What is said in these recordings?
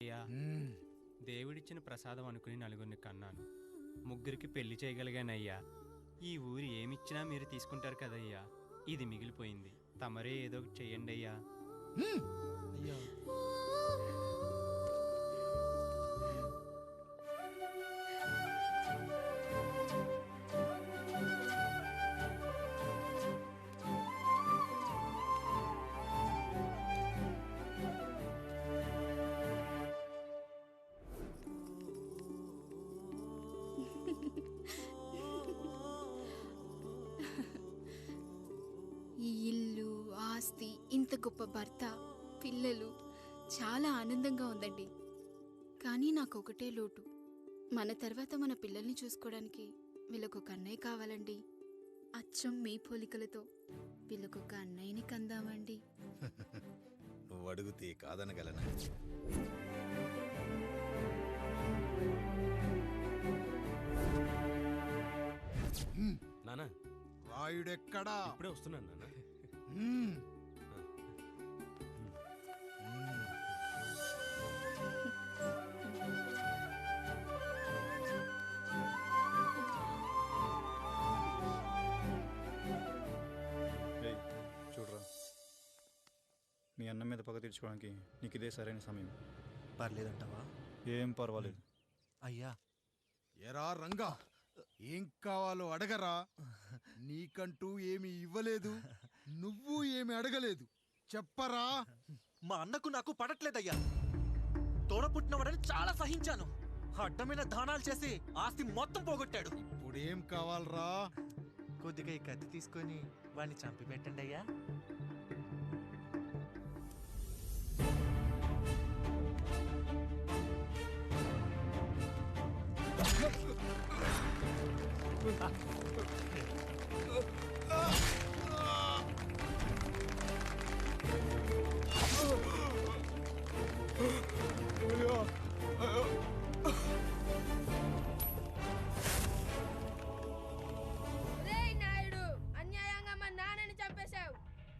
అయ్యా, దేవుడిచ్చిన ప్రసాదం అనుకుని నలుగురిని కన్నాను. ముగ్గురికి పెళ్లి చేయగలిగానయ్యా. ఈ ఊరు ఏమిచ్చినా మీరు తీసుకుంటారు కదయ్యా. ఇది మిగిలిపోయింది. తమరే ఏదో ఒకటి చెయ్యండి అయ్యా. అయ్యా ఈ ఇల్లు, ఆస్తి, ఇంత గొప్ప భర్త, పిల్లలు చాలా ఆనందంగా ఉందండి. కానీ నాకు ఒకటే లోటు. మన తర్వాత మన పిల్లల్ని చూసుకోవడానికి వీళ్ళకొక అన్నయ్య కావాలండి. అచ్చం మీ పోలికలతో వీళ్ళకొక అన్నయ్యని కందామండి. నువ్వు అడిగితే కాదనగలనా? నానా రాయుడెక్కడా? ఇప్పుడే వస్తున్నాను నాన్న. చూడరా, మీ అన్న మీద పగ తీర్చుకోవడానికి నీకు ఇదే సరైన సమయం. పర్లేదంటావా? ఏం పర్వాలేదు. అయ్యా, ఎరా రంగా, ఏం కావాలో అడగరా. నీకంటూ ఏమి ఇవ్వలేదు, నువ్వు ఏమి అడగలేదు. చెప్పరా. మా అన్నకు నాకు పడట్లేదయ్యా. తోడ పుట్టినవాడని చాలా సహించాను. అడ్డమైన దానాలు చేసి ఆస్తి మొత్తం పోగొట్టాడు. ఇప్పుడేం కావాలరా? కొద్దిగా ఈ కత్తి తీసుకొని వాడిని చంపి పెట్టండి అయ్యా. నాయుడు, అన్యాయంగా మా నాన్నని చంపేశావు.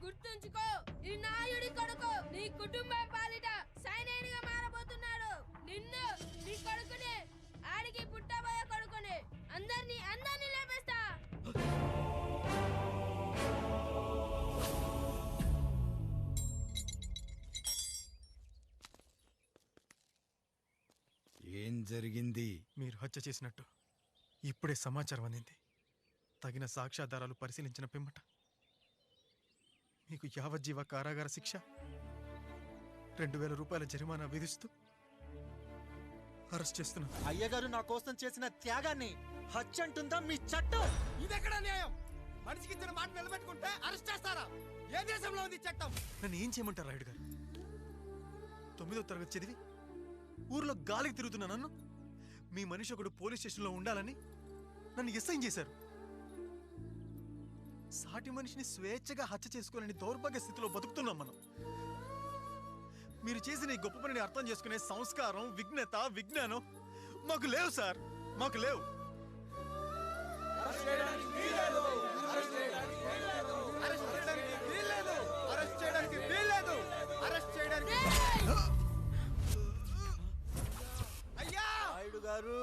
గుర్తుంచుకో, ఈ నాయుడి కొడుకు నీ కుటుంబం పాలిట సైనికుడిగా మారబోతున్నాడు. నిన్ను, నీ కొడుకుని, ఆడికి పుట్టబోయే కొడుకుని అందరినీ లేపేస్తా. ఏం జరిగింది? మీరు హత్య చేసినట్టు ఇప్పుడే సమాచారం అందింది. తగిన సాక్ష్యాధారాలు పరిశీలించిన పిమ్మట మీకు యావజ్జీవ కారాగార శిక్ష, 2000 రూపాయల జరిమానా విధిస్తూ అరెస్ట్ చేస్తున్నాను. అయ్యగారు నా కోసం చేసిన త్యాగాన్ని హత్య అంటుందా మీ చట్టం? ఇదెక్కడ న్యాయం? మనిషికి ఇచ్చిన మాట నిలబెట్టుకుంటే అరెస్ట్ చేస్తారా? ఏ దేశంలో ఉంది చట్టం? నన్ను ఏం చేయమంటారు రాయుడు గారు? 9వ తరగతి చదివి ఊర్లో గాలికి తిరుగుతున్నా నన్ను మీ మనిషి ఒకడు పోలీస్ స్టేషన్లో ఉండాలని నన్ను ఎస్ఐ చేశారు. సాటి మనిషిని స్వేచ్ఛగా హత్య చేసుకోవాలని దౌర్భాగ్య స్థితిలో బతుకుతున్నాం మనం. మీరు చేసిన ఈ గొప్ప పనిని అర్థం చేసుకునే సంస్కారం, విజ్ఞత, విజ్ఞానం మాకు లేవు సార్, మాకు లేవు. నాయుడు గారు,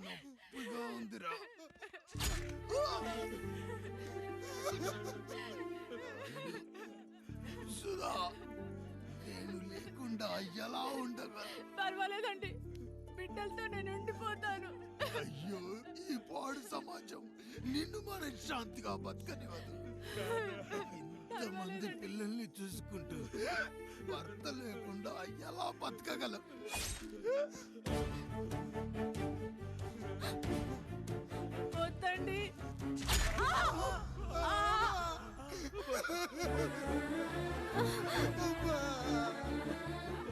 నొప్పిగా ఉందిరా. సుధా, నేను లేకుండా ఎలా ఉండగలను? పర్వాలేదండి, బిడ్డలతో నేను ఉండిపోతాను. అయ్యో, ఈ పాడు సమాజం నిన్ను మనశ్శాంతిగా బతకనివ్వదు. ఇంతమంది పిల్లల్ని చూసుకుంటూ భర్త లేకుండా ఎలా బతకగలం? వద్దండి.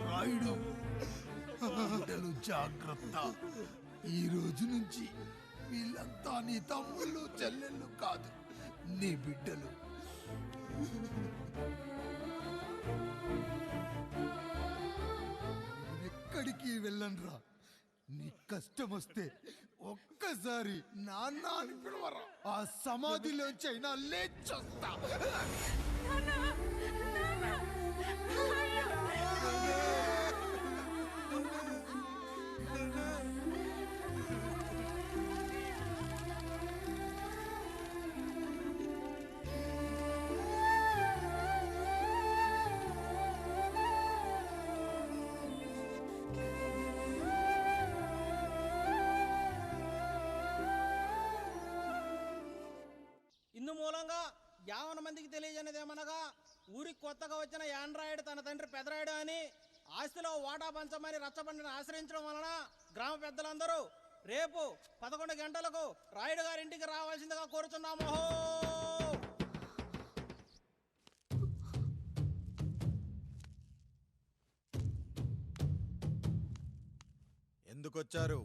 రాయుడు, బిడ్డలు జాగ్రత్త. ఈ రోజు నుంచి వీళ్ళంతా నీ తమ్ముళ్ళు, చెల్లెళ్ళు కాదు, నీ బిడ్డలు. ఎక్కడికి వెళ్ళనురా. నీ కష్టం వస్తే ఒక్కసారి నాన్న అని పిలవరా. ఆ సమాధిలోంచి అయినా లేచొస్తా. ఇందు మూలంగా 50 మందికి తెలియజేయనిదేమనగా ఊరికి కొత్తగా వచ్చిన యాండ్రాయిడ్ తన తండ్రి పెదరాయుడు అని ఆస్తిలో వాటా పంచమని రచ్చబండిని ఆశ్రయించడం వలన గ్రామ పెద్దలందరూ రేపు 11 గంటలకు రాయుడు గారి ఇంటికి రావాల్సిందిగా కోరుచున్నాము. ఎందుకొచ్చారు?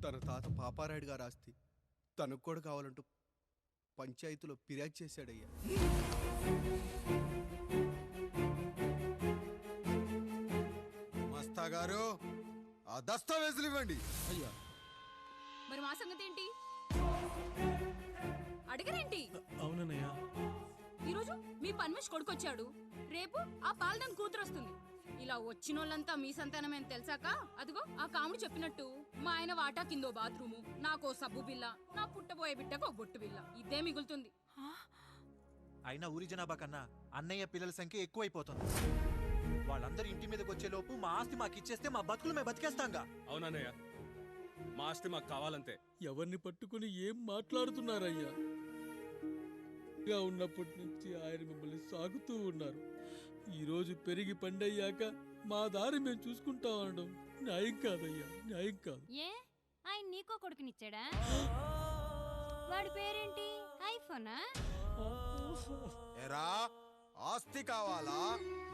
తన తాత పాపారాయుడు గారు ఆస్తి తనకు కూడా కావాలంటూ పంచాయతీలో ఫిర్యాదు చేశాడయ్యా. మస్తా గారు, ఆ దస్తావేజులు ఇవ్వండి. అయ్యా, మరి మా సంగతి ఏంటి? అడగరేంటి? అవునన్నయ్యా. ఈరోజు మీ పన్మేష్ కొడుకొచ్చాడు, రేపు ఆ పాలదాన్ కూతురు వస్తుంది. ఇలా వచ్చినోళ్ళంతా మీ సంతానమేని తెలిసాక అదిగో ఆ కాముడు చెప్పినట్టు మా ఆయన వాటా కిందో బాత్రూము, నాకో సబ్బు బిల్ల, నా పుట్టబోయే బిడ్డకు ఒక బొట్టు బిల్ల, ఇదే మిగులుతుంది. అయినా ఊరి జనాభా కన్నా అన్నయ్య పిల్లల సంఖ్య ఎక్కువైపోతుంది. వాళ్ళందరూ ఇంటి మీదకి వచ్చేలోపు మా ఆస్తి మాకు ఇచ్చేస్తే మా బతుకులు మేము బతికేస్తాంగా. అవునన్నయ్య, మా ఆస్తి మాకు కావాలంతే. ఎవరిని పట్టుకుని ఏం మాట్లాడుతున్నారయ్యా? ఉన్నప్పటి నుంచి ఆయన మిమ్మల్ని సాగుతూ ఉన్నారు. ఈరోజు పెరిగి పండయ్యాక మా దారి మేము చూసుకుంటా అనడం న్యాయం కాదయ్యా, న్యాయం కాదు. ఏ ఆయన నీకో కొడుకునిచ్చాడా? వాడి పేరేంటి? ఐఫోనా? ఎరా, ఆస్తి కావాలా?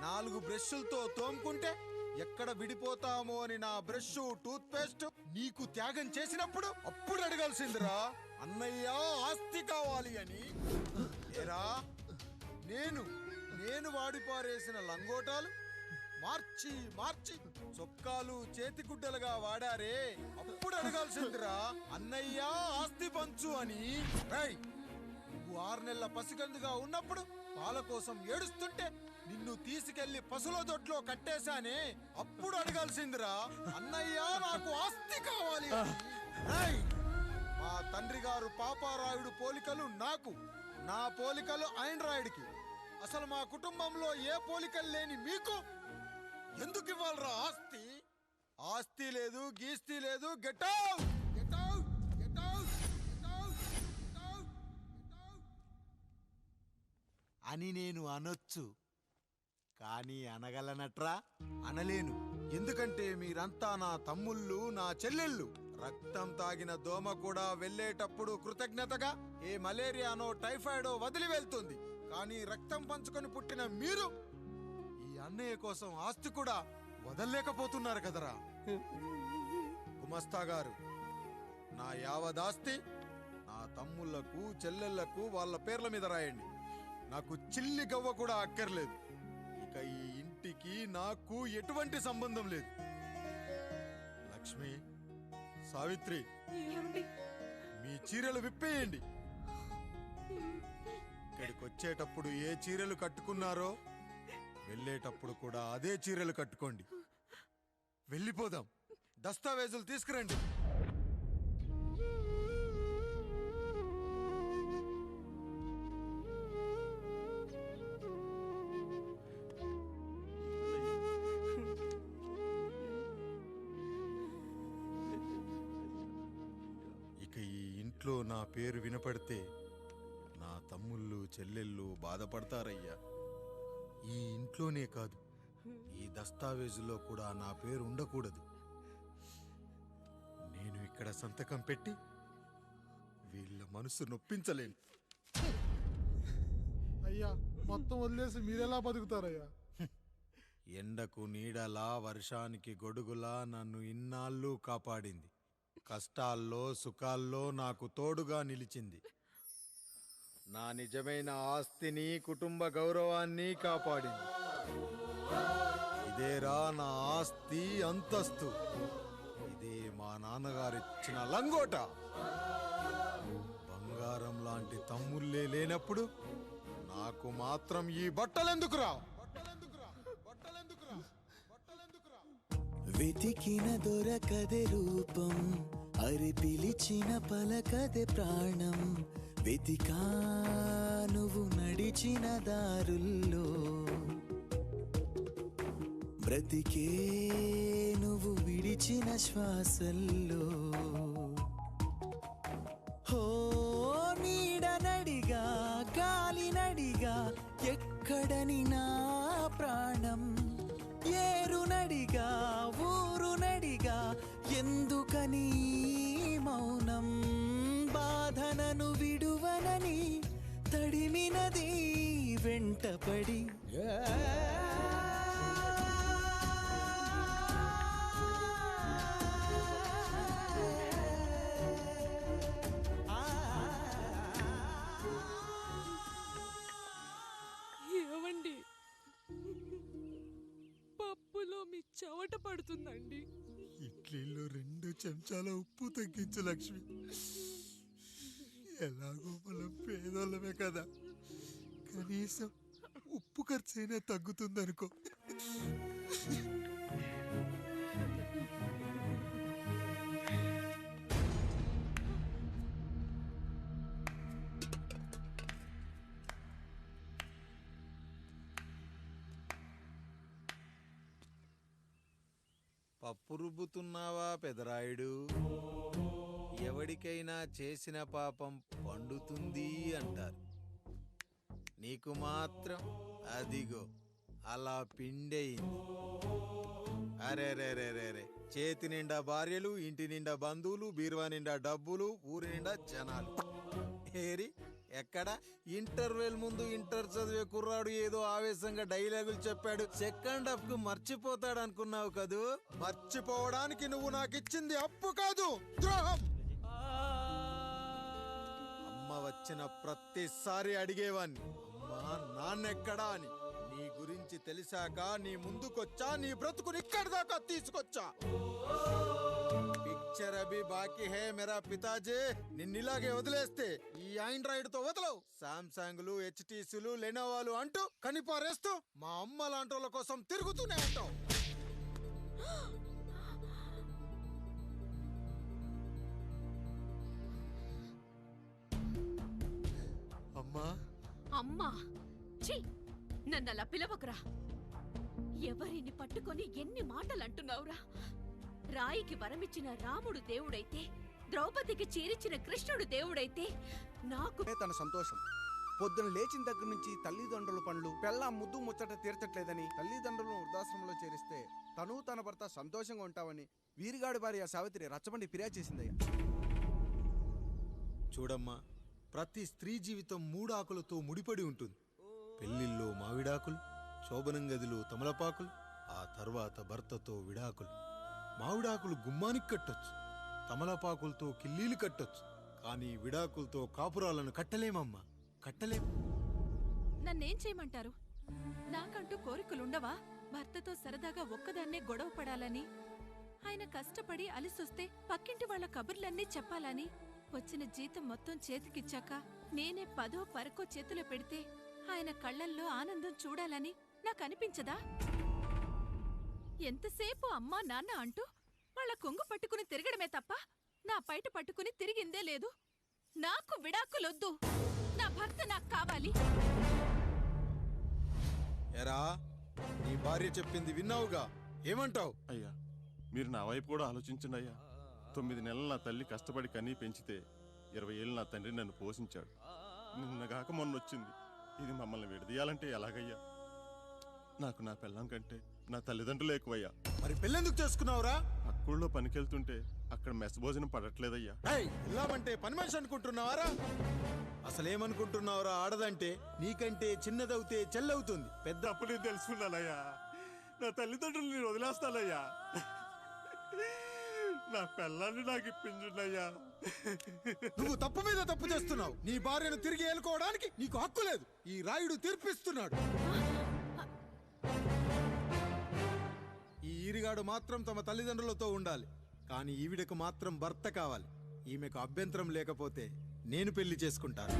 4 బ్రష్లతో తోముకుంటే ఎక్కడ విడిపోతామో అని నా బ్రష్ టూత్ పేస్ట్ నీకు త్యాగం చేసినప్పుడు అప్పుడు అడగాల్సిందిరా అన్నయ్య ఆస్తి కావాలి అని. ఎరా, నేను వాడిపారేసిన లంగోటాలు మార్చి మార్చి చొక్కాలు చేతిగుడ్డలుగా వాడారే, అప్పుడు అడగాల్సిందిరా అన్నయ్య ఆస్తి పంచు అని. నువ్వు 6 నెలల పసికందుగా ఉన్నప్పుడు పాల కోసం ఏడుస్తుంటే నిన్ను తీసుకెళ్లి పశువుల దొడ్లో కట్టేశానే, అప్పుడు అడగాల్సిందిరా అన్నయ్య నాకు ఆస్తి కావాలి. మా తండ్రి గారు పాపారాయుడు పోలికలు నాకు, నా పోలికలు ఆండ్రాయిడ్కి. అసలు మా కుటుంబంలో ఏ పోలికలు లేని మీకు ఎందుకు ఇవ్వాలరా ఆస్తి? ఆస్తి లేదు, గీస్తి లేదు. Get out, get out, get out, get out, get out అని నేను అనొచ్చు, కానీ అనగలనట్రా? అనలేను. ఎందుకంటే మీరంతా నా తమ్ముళ్ళు, నా చెల్లెళ్ళు. రక్తం తాగిన దోమ కూడా వెళ్ళేటప్పుడు కృతజ్ఞతగా ఏ మలేరియానో టైఫాయిడో వదిలి వెళ్తుంది. కానీ రక్తం పంచుకొని పుట్టిన మీరు ఈ అన్నయ్య కోసం ఆస్తి కూడా వదల్లేకపోతున్నారు కదరా. గుమస్తా గారు, నా యావదాస్తి నా తమ్ముళ్లకు, చెల్లెళ్లకు వాళ్ళ పేర్ల మీద రాయండి. నాకు చిల్లి గవ్వ కూడా అక్కర్లేదు. ఇక ఈ ఇంటికి నాకు ఎటువంటి సంబంధం లేదు. లక్ష్మి, సావిత్రి, మీ చీరలు విప్పేయండి. ఇక్కడికి వచ్చేటప్పుడు ఏ చీరలు కట్టుకున్నారో వెళ్ళేటప్పుడు కూడా అదే చీరలు కట్టుకోండి. వెళ్ళిపోదాం. దస్తావేజులు తీసుకురండి. ఇక ఈ ఇంట్లో నా పేరు వినపడితే నా తమ్ముళ్ళు, చెల్లెళ్ళు బాధపడతారయ్యా. ఈ ఇంట్లోనే కాదు, ఈ దస్తావేజులో కూడా నా పేరు ఉండకూడదు. నేను ఇక్కడ సంతకం పెట్టి వీళ్ళ మనసు నొప్పించలేను. అయ్యా, మొత్తం వదిలేసి మీరెలా బతుకుతారయ్యా? ఎండకు నీడలా, వర్షానికి గొడుగులా నన్ను ఇన్నాళ్ళు కాపాడింది. కష్టాల్లో సుఖాల్లో నాకు తోడుగా నిలిచింది. నా నిజమైన ఆస్తిని, కుటుంబ గౌరవాన్ని కాపాడింది. ఇదేరా నా ఆస్తి అంతస్తు. ఇది మా నాన్నగారిచ్చిన లంగోట. బంగారం లాంటి తమ్ముళ్ళే లేనప్పుడు నాకు మాత్రం ఈ బట్టలెందుకురా? వెతికిన దొరకదే రూపం, అరి పిలిచిన పలకదే ప్రాణం. వెతికా నువ్వు నడిచిన దారుల్లో, బ్రతికే నువ్వు విడిచిన శ్వాసల్లో. హో నీడనడిగా గాలినడిగా ఎక్కడని నా ప్రాణం. ఏరునడిగా ఊరునడిగా ఎందుకని మౌనం. బాధనను విడువనని తడిమినది వెంటపడి. ఏవండి, పప్పులో మీ చెమట పడుతుందండి. ఇడ్లీలో 2 చెంచాల ఉప్పు తగ్గించు లక్ష్మి. ఎలాగో మనం పేదోళ్ళమే కదా, కనీసం ఉప్పు ఖర్చైనా తగ్గుతుందనుకో. పప్పు రుబ్బుతున్నావా పెదరాయుడు? ఎవడికైనా చేసిన పాపం పండుతుంది అంటారు. నీకు మాత్రం అదిగో అలా పిండయింది. అరే రే రే రే రే, చేతి నిండా భార్యలు, ఇంటి నిండా బంధువులు, బీరువా నిండా డబ్బులు, ఊరి నిండా జనాలు. ఏరి ఎక్కడ? ఇంటర్వెల్ ముందు ఇంటర్ చదివే కుర్రాడు ఏదో ఆవేశంగా డైలాగులు చెప్పాడు. సెకండ్ హాఫ్ కు మర్చిపోతాడు అనుకున్నావు కదూ? మర్చిపోవడానికి నువ్వు నాకిచ్చింది అప్పు కాదు, ద్రోహం. అమ్మ వచ్చిన ప్రతిసారి అడిగేవాన్ని, అమ్మా నాన్నెక్కడా అని. నీ గురించి తెలిసాక నీ ముందుకొచ్చా, నీ బ్రతుకుని ఇక్కడి దాకా తీసుకొచ్చా. పిక్చర్ అభి బాకీ హే మేరా పితాజీ. నిన్నిలాగే వదిలేస్తే ఈ ఆండ్రాయిడ్ తో వదలవు. సామ్సంగ్లు, హెచ్టీసీలు, లెనోవాలు అంటూ కనిపారేస్తూ మా అమ్మ లాంటోళ్ళ కోసం తిరుగుతూనే ఉంటావు. అమ్మా అమ్మా, ఛీ, నన్ను అలా పిలవకురా. ఎవరిని పట్టుకొని ఎన్ని మాటలు అంటున్నావురా? రాయికి వరమిచ్చిన రాముడు దేవుడైతే, ద్రౌపదికి చీరిచిన కృష్ణుడు దేవుడైతే, నాకు తన సంతోషం. పొద్దున లేచిన దగ్గర నుంచి తల్లిదండ్రుల పనులు, పెళ్ళాం ముద్దు ముచ్చట తీర్చట్లేదని తల్లిదండ్రులను వృద్ధాశ్రమంలో చేరిస్తే తను తన భర్త సంతోషంగా ఉంటామని వీరిగాడి భార్య సావిత్రి రచ్చబండి ఫిర్యాదు చేసిందయ్యా. చూడమ్మా, ప్రతి స్త్రీ జీవితం 3 ఆకులతో ముడిపడి ఉంటుంది. పెళ్లిల్లో మావిడాకులు, శోభనం గదిలో తమలపాకులు, ఆ తర్వాత భర్తతో విడాకులు. మావిడాకులు గుమ్మానికి కట్టొచ్చు, తమలపాకులతో కిల్లీలు కట్టొచ్చు, కానీ విడాకులతో కాపురాలను కట్టలేమమ్మా, కట్టలేం. నన్నేం చేయమంటారు? నాకంటూ కోరికలుండవా? భర్తతో సరదాగా ఒక్కదాన్నే గొడవ పడాలని, ఆయన కష్టపడి అలిసొస్తే పక్కింటి వాళ్ళ కబుర్లన్నీ చెప్పాలని, వచ్చిన జీతం మొత్తం చేతికిచ్చాక నేనే 10ో 12కో చేతిలో పెడితే ఆయన కళ్ళల్లో ఆనందం చూడాలని నాకనిపించదా? ఎంతసేపు అమ్మా నాన్న అంటూ వాళ్ళ కొంగు పట్టుకుని తిరగడమే తప్ప నా పైట పట్టుకుని తిరిగిందే లేదు. నాకు విడాకులొద్దు, నా భర్త నాకు కావాలి. ఎరా, నీ భార్య చెప్పింది విన్నావుగా, ఏమంటావు? అయ్యా, మీరు నా వైపు కూడా ఆలోచించండి అయ్యా. 9 నెలలు నా తల్లి కష్టపడి కన్నీ పెంచితే 20 ఏళ్ళు నా తండ్రి నన్ను పోషించాడు. నిన్నగాక మొన్నొచ్చింది. ఇది మమ్మల్ని విడదీయాలంటే ఎలాగయ్యా? నాకు నా పెళ్ళం కంటే నా తల్లిదండ్రులు ఎక్కువయ్యా. మరి పెళ్ళెందుకు చేసుకున్నావురా? అక్కుల్లో పనికెళ్తుంటే అక్కడ మెస్ భోజనం పడట్లేదయ్యా. ఇల్లామంటే పని మనిషి అనుకుంటున్నావారా? అసలేమనుకుంటున్నావురా? ఆడదంటే నీకంటే చిన్నదవుతే చెల్లవుతుంది. పెద్ద అప్పుడు నేను తెలుసుకున్నానయ్యా. నా తల్లిదండ్రులు నేను వదిలేస్తానయ్యా. నా పెళ్ళాన్ని నాకు ఇప్పించున్నాయ్యా. నువ్వు తప్పు మీద తప్పు చేస్తున్నావు. నీ భార్యను తిరిగి ఏలుకోవడానికి నీకు హక్కు లేదు. ఈ రాయుడు తీర్పిస్తున్నాడు. వీరిగాడు మాత్రం తమ తల్లిదండ్రులతో ఉండాలి. కానీ ఈవిడకు మాత్రం భర్త కావాలి. ఈమెకు అభ్యంతరం లేకపోతే నేను పెళ్లి చేసుకుంటాను.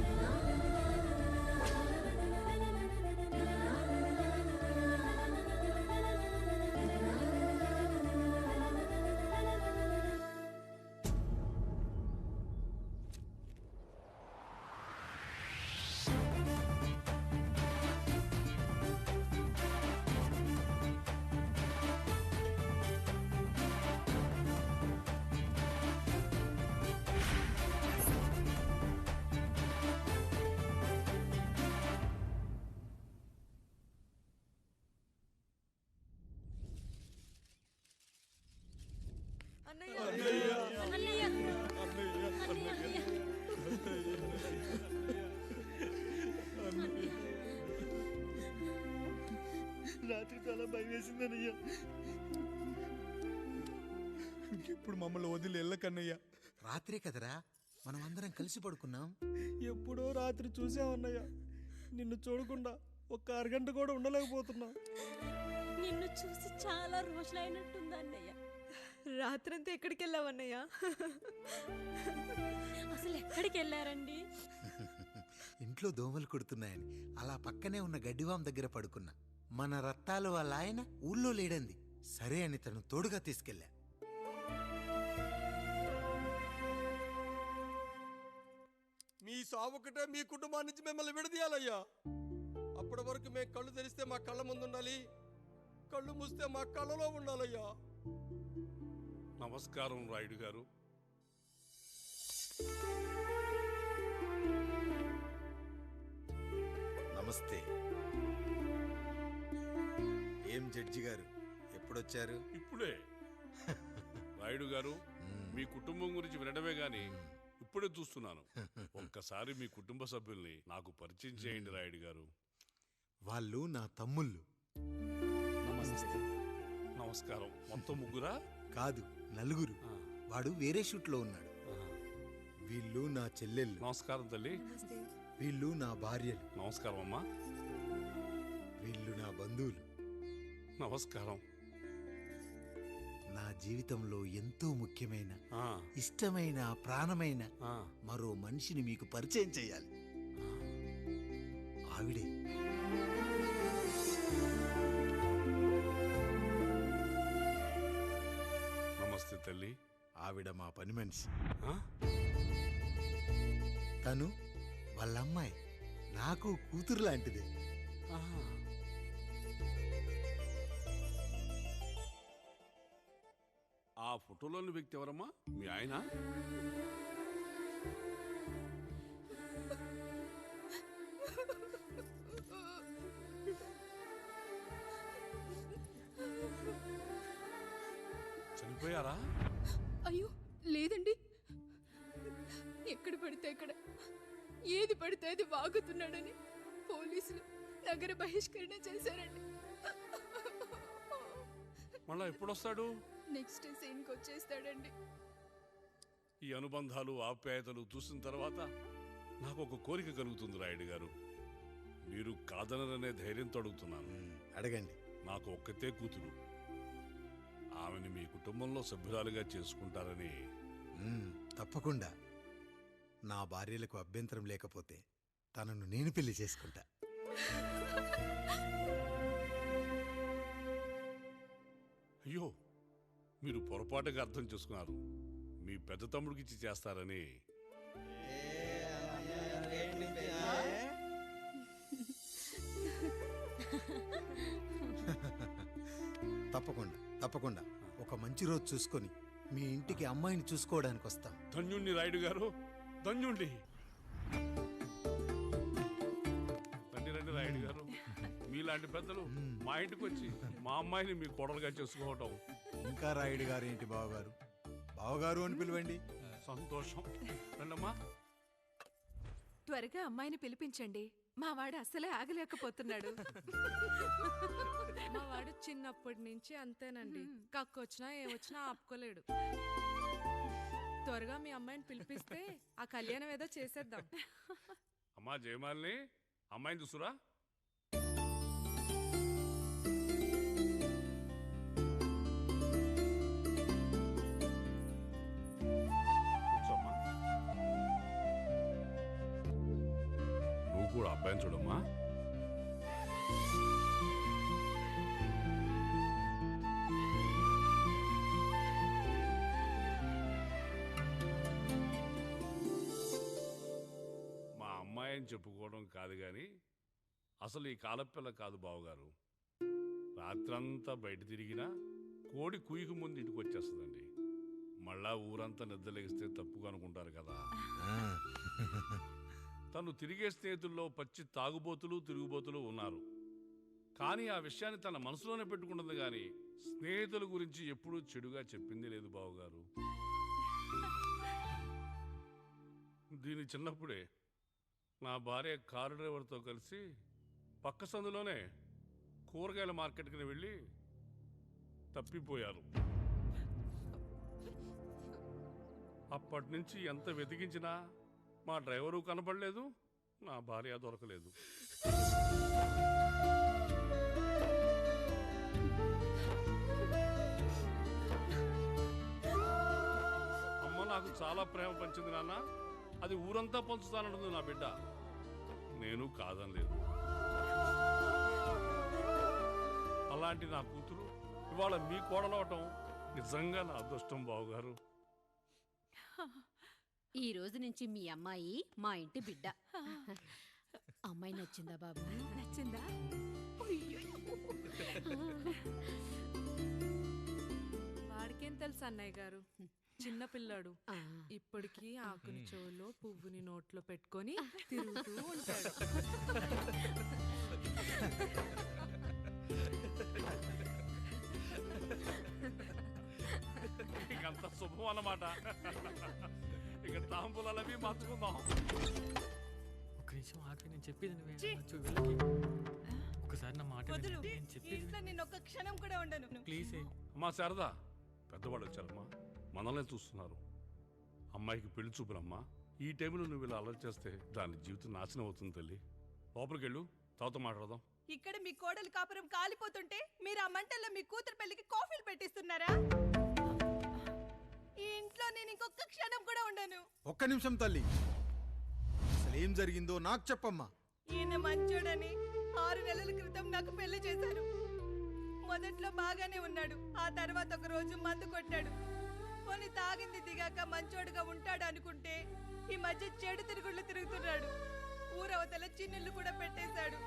రాత్రి చాలా భయం వేసిందనయ్యా. ఇప్పుడు మమ్మల్ని వదిలి వెళ్ళకన్నయ్యా. రాత్రే కదరా మనం అందరం కలిసి పడుకున్నాం. ఎప్పుడో రాత్రి చూసామన్నయ్య. నిన్ను చూడకుండా ఒక్క అరగంట కూడా ఉండలేకపోతున్నా. నిన్ను చూసి చాలా రోజులైనట్టుంది అన్నయ్య. రాత్రంతా ఎక్కడికి వెళ్ళావన్నయ్య? అసలు ఎక్కడికి వెళ్ళారండి? ఇంట్లో దోమలు కుడుతున్నాయని అలా పక్కనే ఉన్న గడ్డివాం దగ్గర పడుకున్నా. మన రత్తాలు వాళ్ళ ఆయన ఊళ్ళో లేడంది. సరే అని తను తోడుగా తీసుకెళ్ళా. మీ సావుకటే మీ కుటుంబాన్ని నుంచి మిమ్మల్ని విడదీయాలయ్యా. అప్పటి వరకు మేము కళ్ళు తెరిస్తే మా కళ్ళ ముందు ఉండాలి, కళ్ళు మూస్తే మా కళ్ళలో ఉండాలయ్యా. నమస్కారం రాయుడు గారు. నమస్తే. ఏం జడ్జి గారు ఎప్పుడొచ్చారు? ఇప్పుడే. రాయుడు గారు, మీ కుటుంబం గురించి వినడమే గాని ఇప్పుడే చూస్తున్నాను. ఒక్కసారి మీ కుటుంబ సభ్యుల్ని నాకు పరిచయం చేయండి రాయుడు గారు. వాళ్ళు నా తమ్ముళ్ళు. నమస్కారం. మొత్తం ముగ్గురా? కాదు, నలుగురు. వాడు వేరే షూట్లో ఉన్నాడు. వీళ్ళు నా చెల్లెళ్ళు. నమస్కారం తల్లి. వీళ్ళు నా భార్యలు. నమస్కారం అమ్మా. వీళ్ళు నా బంధువులు. నమస్కారం. నా జీవితంలో ఎంతో ముఖ్యమైన, ఇష్టమైన, ప్రాణమైన మరో మనిషిని మీకు పరిచయం చేయాలి. ఆవిడే. నమస్తే తల్లి. ఆవిడ మా పని మనిషి. తను వాళ్ళ అమ్మాయి. నాకు కూతురు లాంటిదే. ఆ ఫోటోలోని వ్యక్తి ఎవరమ్మా? మీ ఆయన? చనిపోయారా? అయ్యో లేదండి. ఎక్కడ పడితే అక్కడ, ఏది పడితే అది వాగుతున్నాడని పోలీసులు నగర బహిష్కరణ చేశారండి. మళ్ళా ఎప్పుడొస్తాడు? నెక్స్ట్ సీన్కి వచ్చేస్తాడండి. ఈ అనుబంధాలు, ఆప్యాయతలు చూసిన తర్వాత నాకు ఒక కోరిక కలుగుతుంది రాయుడు గారు. మీరు కాదనరనే ధైర్యంతో అడుగుతున్నాను. అడగండి. నాకు ఒక్కతే కూతురు. ఆమెను మీ కుటుంబంలో సభ్యురాలుగా చేసుకుంటారని. తప్పకుండా. నా భార్యలకు అభ్యంతరం లేకపోతే తనను నేను పెళ్లి చేసుకుంటా. అయ్యో, మీరు పొరపాటుగా అర్థం చేసుకున్నారు. మీ పెద్ద తమ్ముడికి ఇచ్చి చేస్తారని. తప్పకుండా తప్పకుండా ఒక మంచి రోజు చూసుకొని మీ ఇంటికి అమ్మాయిని చూసుకోవడానికి వస్తాం. ధన్యుణ్ణి రాయుడు గారు, ధన్యుణ్ణి. రండి రండి రాయుడు గారు. మీలాంటి పెద్దలు మా ఇంటికి వచ్చి మా అమ్మాయిని మీ కోడలుగా చేసుకోవటం. ఇంకా రాయుడు గారు ఏంటి బావగారు? బావగారు అని పిలవండి. సంతోషం. రండమ్మా. త్వరగా అమ్మాయిని పిలిపించండి. మా వాడు అసలే ఆగలేకపోతున్నాడు. మా వాడు చిన్నప్పటి నుంచి అంతేనండి. కక్కొచ్చినా ఏమొచ్చినా ఆపుకోలేడు. త్వరగా మీ అమ్మాయిని పిలిపిస్తే ఆ కళ్యాణం ఏదో చేసేద్దాం. అమ్మా జయమాలిని, అమ్మాయిని చూసురా. ఇప్పుడు అబ్బాయిని చూడమ్మా. మా అమ్మాయిని చెప్పుకోవడం కాదు కానీ అసలు ఈ కాలపిల్ల కాదు బావగారు. రాత్రంతా బయట తిరిగినా కోడి కుయ్యకు ముందు ఇంటికి వచ్చేస్తుందండి. మళ్ళా ఊరంతా నిద్రలేగిస్తే తప్పుగా అనుకుంటారు కదా. తను తిరిగే స్నేహితుల్లో పచ్చి తాగుబోతులు తిరుగుబోతులు ఉన్నారు. కానీ ఆ విషయాన్ని తన మనసులోనే పెట్టుకుంటుంది కానీ స్నేహితుల గురించి ఎప్పుడూ చెడుగా చెప్పింది లేదు బావగారు. దీని చిన్నప్పుడే నా భార్య కారు డ్రైవర్తో కలిసి పక్క సందులోనే కూరగాయల మార్కెట్కి వెళ్ళి తప్పిపోయారు. అప్పటి నుంచి ఎంత వెతికించినా మా డ్రైవరు కనపడలేదు, నా భార్య దొరకలేదు. అమ్మ నాకు చాలా ప్రేమ పంచింది నాన్న, అది ఊరంతా పంచుతానంటుంది నా బిడ్డ. నేను కాదనలేదు. అలాంటి నా కూతురు ఇవాళ మీ కోడలవటం నిజంగా నా అదృష్టం బావగారు. ఈ రోజు నుంచి మీ అమ్మాయి మా ఇంటి బిడ్డ. అమ్మాయి నచ్చిందా బాబు? నచ్చిందా? వాడికేం తెలుసు అన్నయ్య గారు, చిన్న పిల్లాడు. ఇప్పటికీ ఆకుని చెవులో పువ్వుని నోట్లో పెట్టుకొని తిరుగుతూ ఉంటాడు. ఇంకంత శుభం అన్నమాట. ఇక తాంబూలాలవి మార్చుకుందాం. ఒక నిమిషం ఆగి, నేను చెప్పేది ఛీ! ఒకసారి నా మాట వదులు. వినండి, నేను చెప్పేది ఇంట్లో నేను ఒక్క క్షణం కూడా ఉండను. ప్లీజ్. అమ్మా శారదా, పెద్దవాళ్ళు వచ్చారమ్మా, మనల్ని చూస్తున్నారు. అమ్మాయికి పెళ్లి చూపులమ్మా. ఈ టైంలో నువ్వు ఇలా అలర్ట్ చేస్తే దాని జీవితం నాశనం అవుతుంది తల్లి. లోపలికి వెళ్ళు, తాత మాట్లాడదాం. ఇక్కడ మీ కోడలు కాపురం కాలిపోతుంటే మీరు ఆ మంటల్లో మీ కూతురు పెళ్లికి కాఫీలు పెట్టిస్తున్నారా? ఈ ఇంట్లో నేను ఇంకొక క్షణం కూడా ఉండను. ఒక్క నిమిషం తల్లి, అసలు ఏం జరిగిందో నాకు చెప్పమ్మా. ఈయన మంచోడని 6 నెలల క్రితం నాకు పెళ్లి చేశారు. మొదట్లో బాగానే ఉన్నాడు, ఆ తర్వాత ఒక రోజు మందు కొట్టాడు. పోనీ తాగింది దిగాక మంచోడుగా ఉంటాడు అనుకుంటే ఈ మధ్య చెడు తిరుగుళ్ళు తిరుగుతున్నాడు. ఊరవతల చిన్నుళ్ళు కూడా పెట్టేశాడు.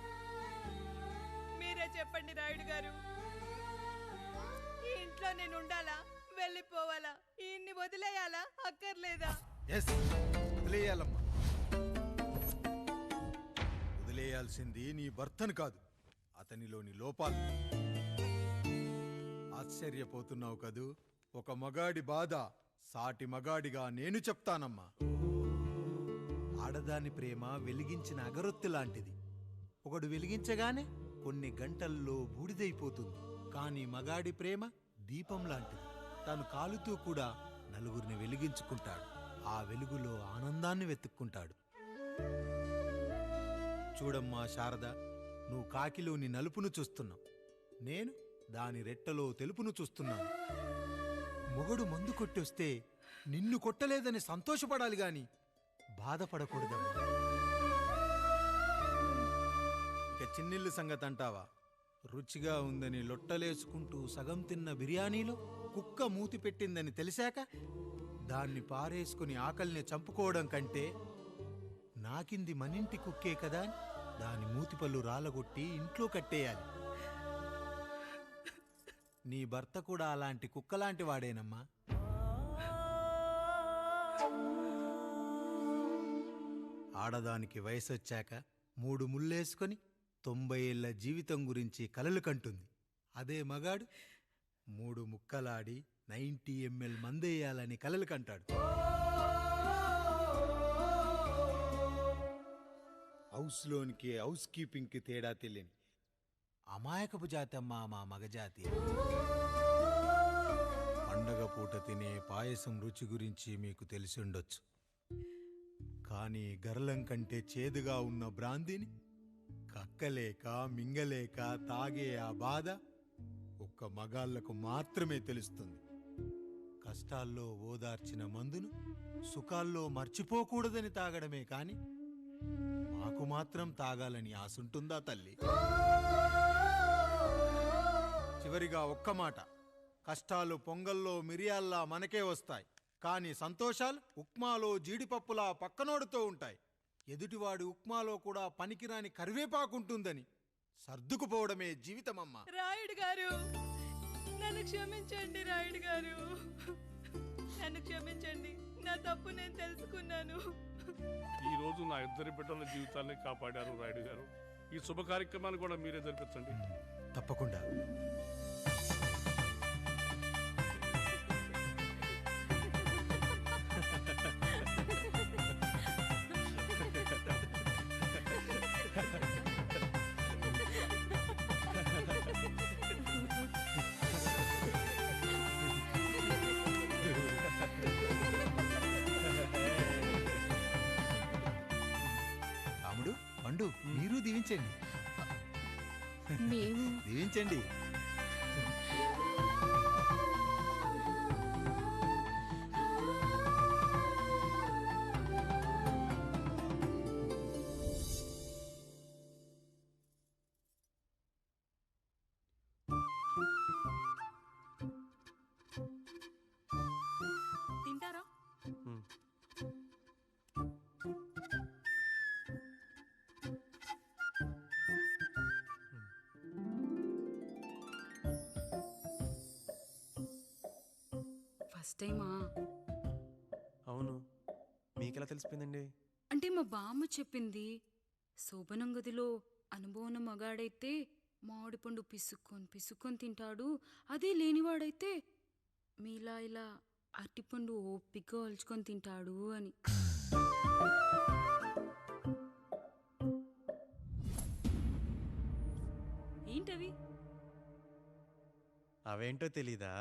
మీరే చెప్పండి రాయుడు గారు, ఈ ఇంట్లో నేను ఉండాలా, వెళ్ళిపోవాలా, ఈయన్ని వదిలేయాలా, అక్కర్లేదా? వదిలేయాలమ్మా. వదిలేయాల్సింది నీ భర్తను కాదు, అతనిలోని లోపాలు. ఆశ్చర్యపోతున్నావు కదూ? ఒక మగాడి బాధ సాటి మగాడిగా నేను చెప్తానమ్మా. ఆడదాని ప్రేమ వెలిగించిన అగరొత్తి లాంటిది. ఒకడు వెలిగించగానే కొన్ని గంటల్లో బూడిదైపోతుంది. కానీ మగాడి ప్రేమ దీపం లాంటిది. తాను కాలుతూ కూడా నలుగురిని వెలిగించుకుంటాడు. ఆ వెలుగులో ఆనందాన్ని వెతుక్కుంటాడు. చూడమ్మా శారద, నువ్వు కాకిలోని నలుపును చూస్తున్నావు, నేను దాని రెట్టలో తెలుపును చూస్తున్నాను. మొగడు మందు కొట్టొస్తే నిన్ను కొట్టలేదని సంతోషపడాలి గాని బాధపడకూడదమ్మా. ఇక చిన్నిల్లు సంగతి అంటావా? రుచిగా ఉందని లొట్టలేసుకుంటూ సగం తిన్న బిర్యానీలో కుక్క మూతి పెట్టిందని తెలిసాక దాన్ని పారేసుకుని ఆకలిని చంపుకోవడం కంటే నాకింది మనింటి కుక్కే కదా అని దాని మూతిపళ్ళు రాలగొట్టి ఇంట్లో కట్టేయాలి. నీ భర్త కూడా అలాంటి కుక్కలాంటి వాడేనమ్మా. ఆడదానికి వయసొచ్చాక 3 ముళ్ళేసుకొని 90 ఏళ్ల జీవితం గురించి కలలు కంటుంది. అదే మగాడు 3 ముక్కలాడి 90 ml మందేయాలని కలలు కంటాడు. హౌస్లోనికి హౌస్ కీపింగ్కి తేడా తెలియని అమాయకపు జాతమ్మా మా మగజాతి. పండగ పూట తినే పాయసం రుచి గురించి మీకు తెలిసి ఉండొచ్చు. కానీ గరళం కంటే చేదుగా ఉన్న బ్రాందీని కక్కలేక మింగలేక తాగే ఆ బాధ ఒక్క మగాళ్లకు మాత్రమే తెలుస్తుంది. కష్టాల్లో ఓదార్చిన మందును సుఖాల్లో మర్చిపోకూడదని తాగడమే కాని మాకు మాత్రం తాగాలని ఆశుంటుందా తల్లి? చివరిగా ఒక్క మాట, కష్టాలు పొంగల్లో మిరియాల్లా మనకే వస్తాయి, కానీ సంతోషాలు ఉప్మాలో జీడిపప్పులా పక్కనోడుతో ఉంటాయి. ఎదుటివాడి ఉప్మాలో కూడా పనికిరాని కరివేపాకుంటుందని సర్దుకుపోవడమే జీవితమమ్మా. రాయుడు గారు, నన్ను క్షమించండి. రాయుడు గారు, నన్ను క్షమించండి. నా తప్పు నేను తెలుసుకున్నాను. ఈ రోజు నా ఇద్దరి బిడ్డల జీవితాన్ని కాపాడారు రాయుడు గారు. ఈ శుభ కార్యక్రమాన్ని కూడా మీరే జరిపించండి. తప్పకుండా. రాముడు, పండు, మీరు దీవించండి. మేము దీవించండి. తింటారా? ఫస్ట్ టైమా? అవును, మీకెలా తెలిసిపోయిందండి? అంటే మా బామ్మ చెప్పింది. శోభనం గదిలో అనుభవం మగాడైతే మామిడిపండు పిసుక్కొని తింటాడు, అదే లేనివాడైతే మీలా ఇలా అరటిపండు ఓపిగ్గా ఒలుచుకొని తింటాడు అని. ఏంటవి? అవేంటో తెలీదా?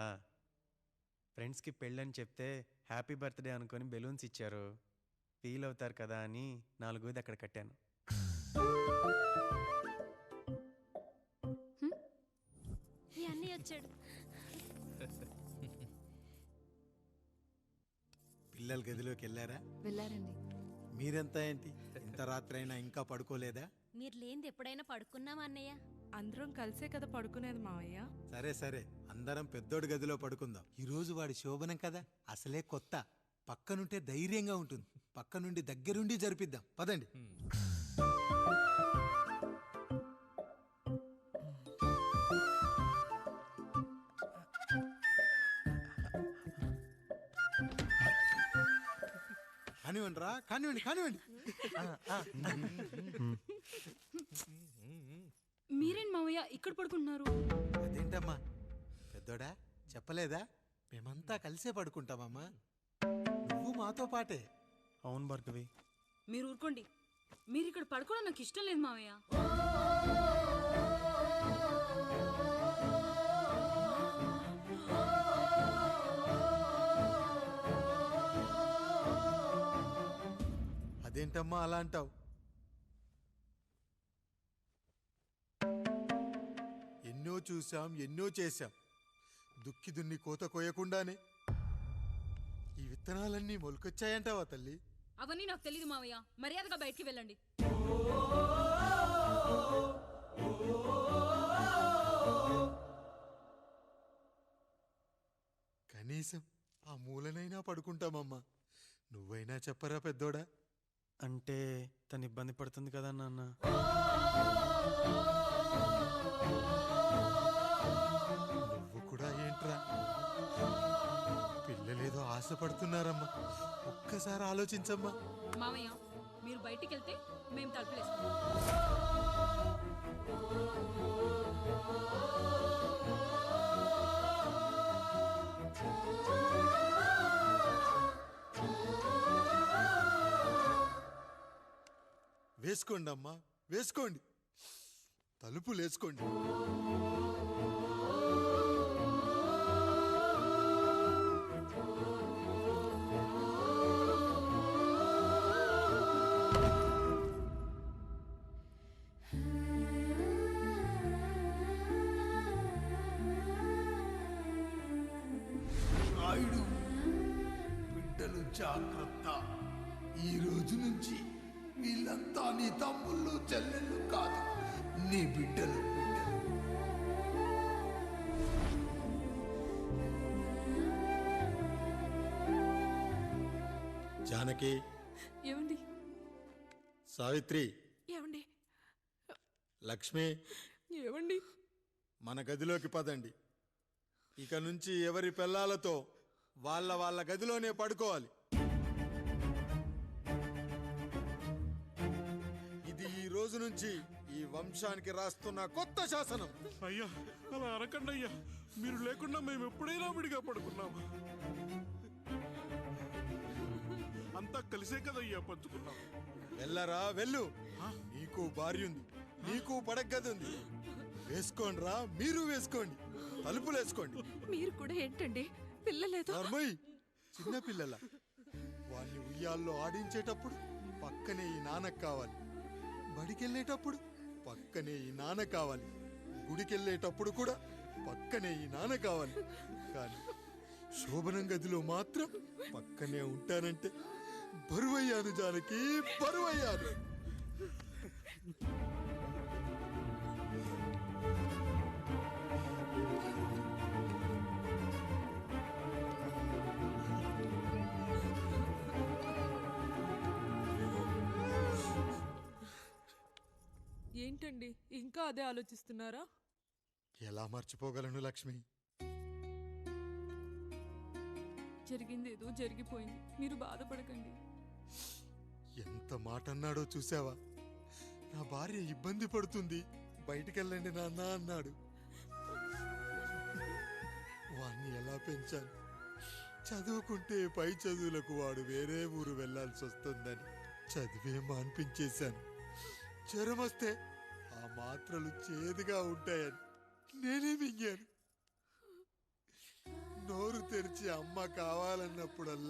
ఫ్రెండ్స్కి పెళ్ళని చెప్తే హ్యాపీ బర్త్డే అనుకొని బెలూన్స్ ఇచ్చారు. ఫీల్ అవుతారు కదా అని 4 అక్కడ కట్టాను. ఈ అన్నయ్య వచ్చాడు. పిల్లల గదిలోకి వెళ్ళారా? వెళ్ళారండి. మీరెంత ఏంటి ఇంత రాత్రైనా ఇంకా పడుకోలేదా? మీరు లేనిది ఎప్పుడైనా పడుకున్నామా అన్నయ్య? అందరం కలిసే కదా పడుకునేది మావయ్య. సరే సరే, అందరం పెద్దోడి గదిలో పడుకుందాం. ఈరోజు వాడి శోభనం కదా, అసలే కొత్త. పక్కనుంటే ధైర్యంగా ఉంటుంది. పక్క నుండి దగ్గరుండి జరిపిద్దాం. పదండి. కానివ్వండి రా, కానివ్వండి కానివ్వండి. మీరేంటి మావయ్య ఇక్కడ పడుకుంటున్నారు? అదేంటమ్మా పెద్దోడా, చెప్పలేదా? మేమంతా కలిసే పడుకుంటామమ్మా. నువ్వు మాతో పాటే. అవును భార్గవి. మీరు ఊరుకోండి. మీరు ఇక్కడ పడుకోవడం నాకు ఇష్టం లేదు మావయ్య. అదేంటమ్మా అలా అంటావు? ఎన్నో చూశాం, ఎన్నో చేశాం. దుక్కి దున్ని కోత కోయకుండానే ఈ విత్తనాలన్నీ మొలకొచ్చాయంటావా తల్లి? అవన్నీ నాకు తెలియదు మావయ్య. మర్యాదగా బయటికి వెళ్ళండి. కనీసం ఆ మూలనైనా పడుకుంటామమ్మా. నువ్వైనా చెప్పరా పెద్దోడా? అంటే తను ఇబ్బంది పడుతుంది కదా నాన్న. నువ్వు కూడా ఏంట్రా? పిల్లలేదో ఆశపడుతున్నారమ్మా. ఒక్కసారి ఆలోచించమ్మా. మావయ్య మీరు బయటికి వెళ్తే మేము తలుపులేస్తాం. వేసుకోండి అమ్మా, వేసుకోండి. తలుపులు వేసుకోండి. నాయుడు, బిడ్డలు జాగ్రత్త. ఈ రోజు నుంచి వీళ్ళంతా నీ తమ్ముళ్ళు చెల్లెళ్ళు కాదు, నీ బిడ్డలు. జానకి, ఏమండి సావిత్రి, ఏమండి లక్ష్మి, ఏమండి మన గదిలోకి పదండి. ఇక నుంచి ఎవరి పిల్లలతో వాళ్ళ గదిలోనే పడుకోవాలి. ఇది ఈ రోజు నుంచి ఈ వంశానికి రాస్తున్న కొత్త శాసనం. అయ్యా అలా అరకండి అయ్యా, మీరు లేకుండా మేము ఎప్పుడైనా విడిగా పడుకున్నాము. అంతా కలిసే కదయ్యా పంచుకున్నాం. వెళ్ళరా వెళ్ళు, నీకు భార్య ఉంది, నీకు పడగది ఉంది. వేసుకోండి రా, మీరు వేసుకోండి, తలుపులు వేసుకోండి. మీరు కూడా ఏంటండి పిల్లలేదు? చిన్న పిల్లల వాడిని ఉయ్యాల్లో ఆడించేటప్పుడు పక్కనే ఈ నాన్న కావాలి, బడికెళ్ళేటప్పుడు పక్కనే ఈ నాన్న కావాలి, గుడికెళ్ళేటప్పుడు కూడా పక్కనే ఈ నాన్న కావాలి. కానీ శోభనం గదిలో మాత్రం పక్కనే ఉంటానంటే బరువయ్యాను జానకి, బరువయ్యాను. ఏంటండి ఇంకా అదే ఆలోచిస్తున్నారా? ఎలా మర్చిపోగలను లక్ష్మి? జరిగింది ఏదో జరిగిపోయింది, మీరు బాధపడకండి. ఎంత మాట అన్నాడో చూసావా? నా భార్య ఇబ్బంది పడుతుంది, బయటికెళ్ళండి నాన్న అన్నాడు. వాణ్ణి ఎలా పెంచాను? చదువుకుంటే పై చదువులకు వాడు వేరే ఊరు వెళ్లాల్సి వస్తుందని చదివే మాన్పించేశాను. జ్వరం వస్తే ఆ మాత్రలు చేదుగా ఉంటాయని నేనే మింగాను. నోరు తెరిచి అమ్మ కావాలన్నప్పుడల్లా